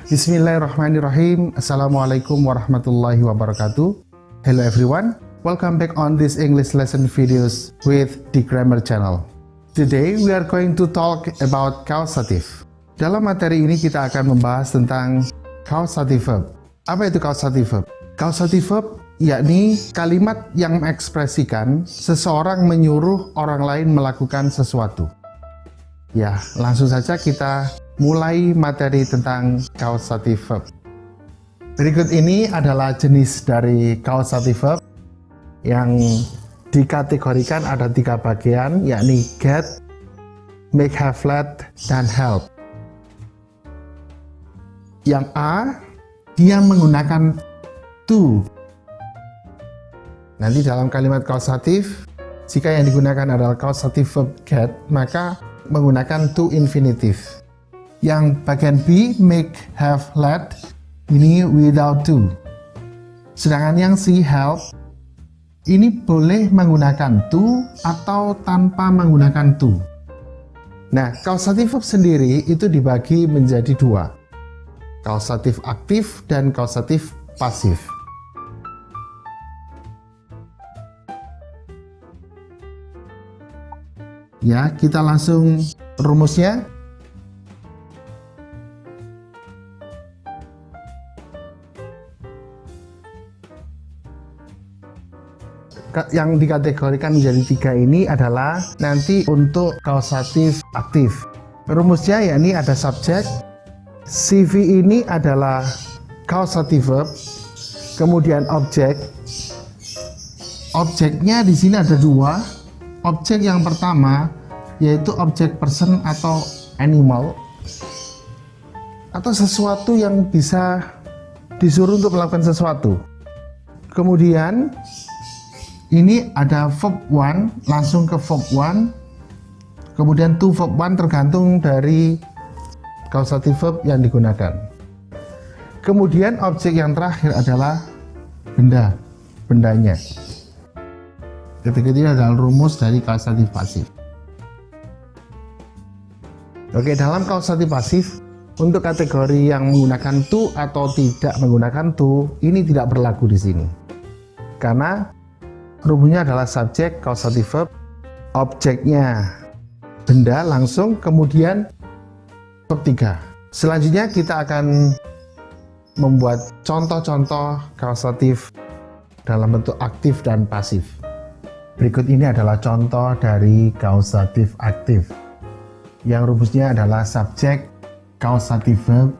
Bismillahirrahmanirrahim. Assalamualaikum warahmatullahi wabarakatuh. Hello everyone. Welcome back on this English lesson videos with the Grammar Channel. Today we are going to talk about causative. Dalam materi ini kita akan membahas tentang causative verb. Apa itu causative verb? Causative verb yakni kalimat yang mengekspresikan seseorang menyuruh orang lain melakukan sesuatu. Ya, langsung saja kita mulai materi tentang causative verb. Berikut ini adalah jenis dari causative verb yang dikategorikan ada 3 bagian, yakni get, make, have, let, dan help. Yang A, dia menggunakan to. Nanti dalam kalimat causative, jika yang digunakan adalah causative verb get, maka menggunakan to infinitive. Yang bagian B, make, have, let, ini without to. Sedangkan yang C, help, ini boleh menggunakan to atau tanpa menggunakan to. Nah, causative verb sendiri itu dibagi menjadi 2. Causative aktif dan causative pasif. Ya, kita langsung rumusnya. Yang dikategorikan menjadi 3 ini adalah nanti untuk causative aktif. Rumusnya yakni ada subjek, CV ini adalah causative verb, kemudian objek. Objeknya di sini ada 2. Objek yang pertama yaitu objek person atau animal atau sesuatu yang bisa disuruh untuk melakukan sesuatu. Kemudian ini ada verb 1, langsung ke verb 1. Kemudian to verb 1 tergantung dari causative verb yang digunakan. Kemudian objek yang terakhir adalah benda, bendanya. Ketiga ini adalah rumus dari causative pasif. Oke, dalam causative pasif untuk kategori yang menggunakan to atau tidak menggunakan to, ini tidak berlaku di sini. Karena rumusnya adalah subjek, causative verb, objeknya benda langsung, kemudian verb 3. Selanjutnya kita akan membuat contoh-contoh causative dalam bentuk aktif dan pasif. Berikut ini adalah contoh dari causative aktif. Yang rumusnya adalah subjek, causative verb,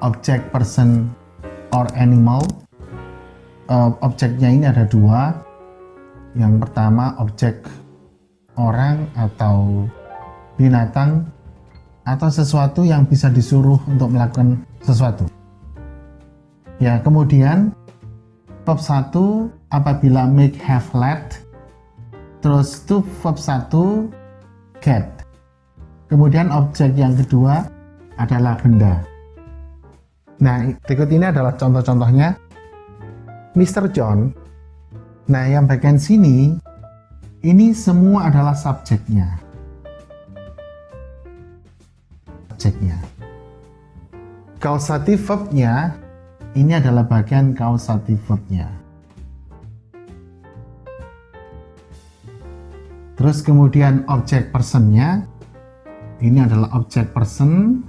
objek person or animal. Objeknya ini ada 2. Yang pertama objek orang atau binatang atau sesuatu yang bisa disuruh untuk melakukan sesuatu. Ya, kemudian verb 1 apabila make, have, let, terus to verb 1 get. Kemudian objek yang kedua adalah benda. Nah, berikut ini adalah contoh-contohnya. Mr. John. Nah, yang bagian sini ini semua adalah subjeknya. Subjeknya. Causative verbnya ini adalah bagian causative verbnya. Terus kemudian objek personnya ini adalah objek person.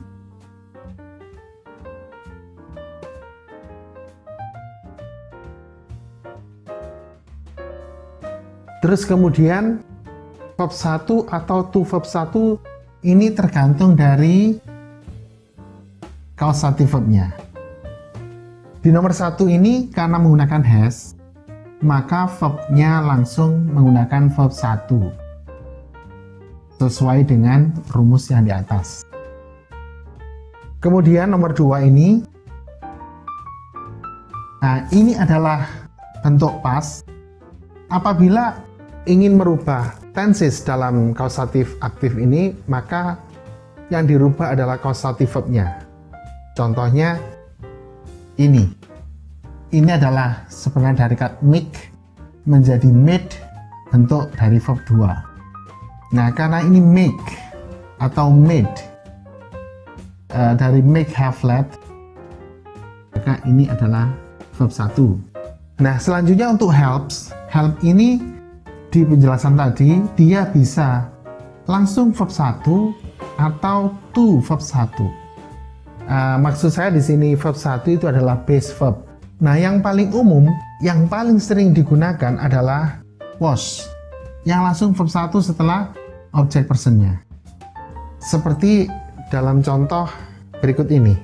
Terus kemudian verb 1 atau to verb 1 ini tergantung dari causative verbnya. Di nomor 1 ini karena menggunakan has, maka verbnya langsung menggunakan verb 1 sesuai dengan rumus yang di atas. Kemudian nomor 2 ini, nah ini adalah bentuk past. Apabila ingin merubah tenses dalam causative aktif ini, maka yang dirubah adalah causative verbnya. Contohnya ini. Ini adalah sebenarnya dari kata make menjadi made, bentuk dari verb 2. Nah, karena ini make atau made, dari make, have, let, maka ini adalah verb 1. Nah, selanjutnya untuk helps. Help ini di penjelasan tadi dia bisa langsung verb 1 atau to verb 1. Maksud saya di sini verb 1 itu adalah base verb. Nah, yang paling umum, yang paling sering digunakan adalah was, yang langsung verb 1 setelah objek personnya. Seperti dalam contoh berikut ini.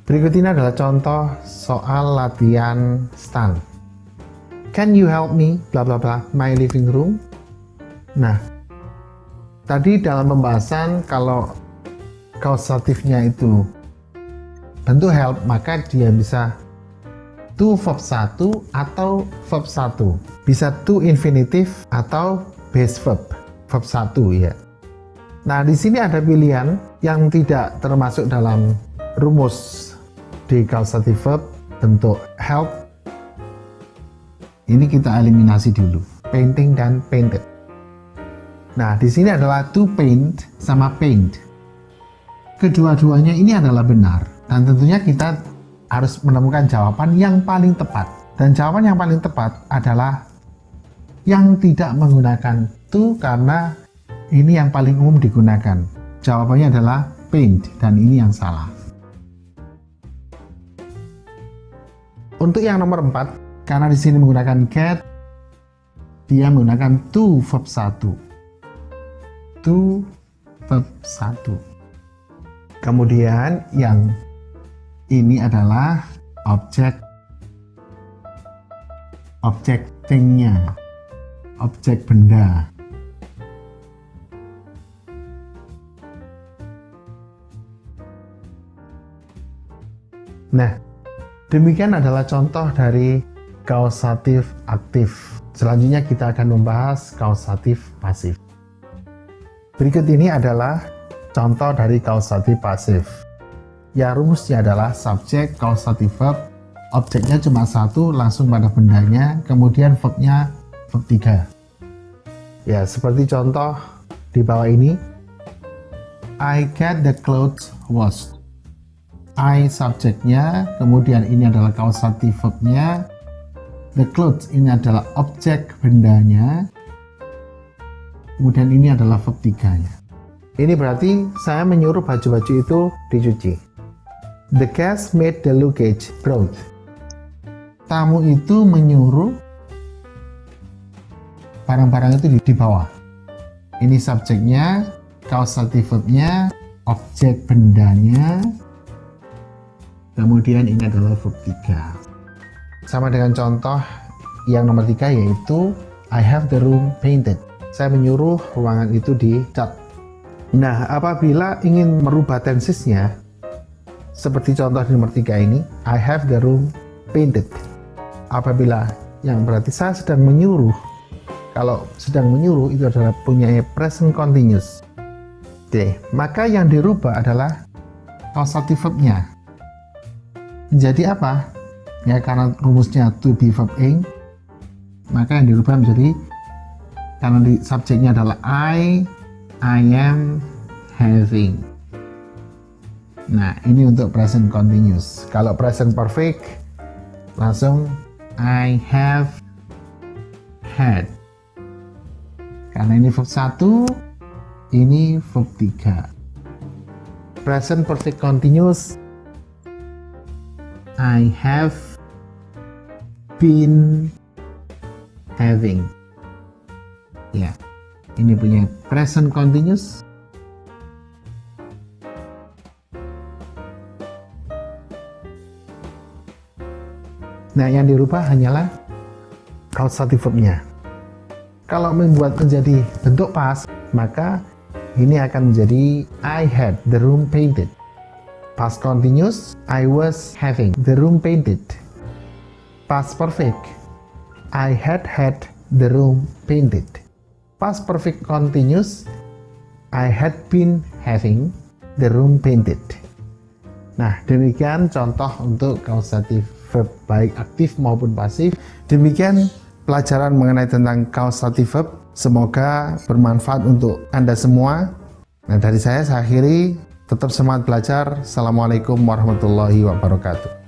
Berikut ini adalah contoh soal latihan stand. Can you help me, bla bla bla, my living room? Nah, tadi dalam pembahasan kalau kausatifnya itu bentuk help, maka dia bisa to verb 1 atau verb 1. Bisa to infinitive atau base verb, verb 1 ya. Nah, di sini ada pilihan yang tidak termasuk dalam rumus di causative verb bentuk help. Ini kita eliminasi dulu, painting dan painted. Nah, di sini adalah to paint sama paint. Kedua-duanya ini adalah benar, dan tentunya kita harus menemukan jawaban yang paling tepat. Dan jawaban yang paling tepat adalah yang tidak menggunakan to, karena ini yang paling umum digunakan. Jawabannya adalah paint, dan ini yang salah. Untuk yang nomor 4, karena di sini menggunakan get, dia menggunakan to verb 1. To verb 1. Kemudian yang ini adalah objek thing-nya, objek benda. Nah, demikian adalah contoh dari kausatif aktif. Selanjutnya kita akan membahas kausatif pasif. Berikut ini adalah contoh dari kausatif pasif. Ya, rumusnya adalah subjek, causative verb, objeknya cuma satu, langsung pada bendanya, kemudian verbnya verb 3. Ya, seperti contoh di bawah ini. I get the clothes washed. I subjeknya, kemudian ini adalah causative verbnya. The clothes ini adalah objek bendanya. Kemudian ini adalah verb 3-nya. Ini berarti saya menyuruh baju-baju itu dicuci. The guest made the luggage brought. Tamu itu menyuruh barang-barang itu dibawa. Ini subjeknya, causative verbnya, objek bendanya, kemudian ini adalah verb 3. Sama dengan contoh yang nomor 3, yaitu I have the room painted. Saya menyuruh ruangan itu dicat. Nah, apabila ingin merubah tensesnya, seperti contoh di nomor 3 ini, I have the room painted. Apabila yang berarti saya sedang menyuruh. Kalau sedang menyuruh itu adalah punya present continuous. Oke, maka yang dirubah adalah causative verbnya. Menjadi apa? Ya, karena rumusnya to be verb ing, maka yang dirubah menjadi, karena di subjeknya adalah I am having. Nah, ini untuk present continuous. Kalau present perfect, langsung I have had. Karena ini verb 1, ini verb 3. Present perfect continuous, I have been having. Ya, ini punya present continuous. Nah, yang dirubah hanyalah causative verbnya. Kalau membuat menjadi bentuk past, maka ini akan menjadi I had the room painted. Past continuous, I was having the room painted. Past perfect, I had the room painted. Past perfect continuous, I had been having the room painted. Nah, demikian contoh untuk causative verb baik aktif maupun pasif. Demikian pelajaran mengenai tentang causative verb. Semoga bermanfaat untuk Anda semua. Nah, dari saya akhiri, tetap semangat belajar. Assalamualaikum warahmatullahi wabarakatuh.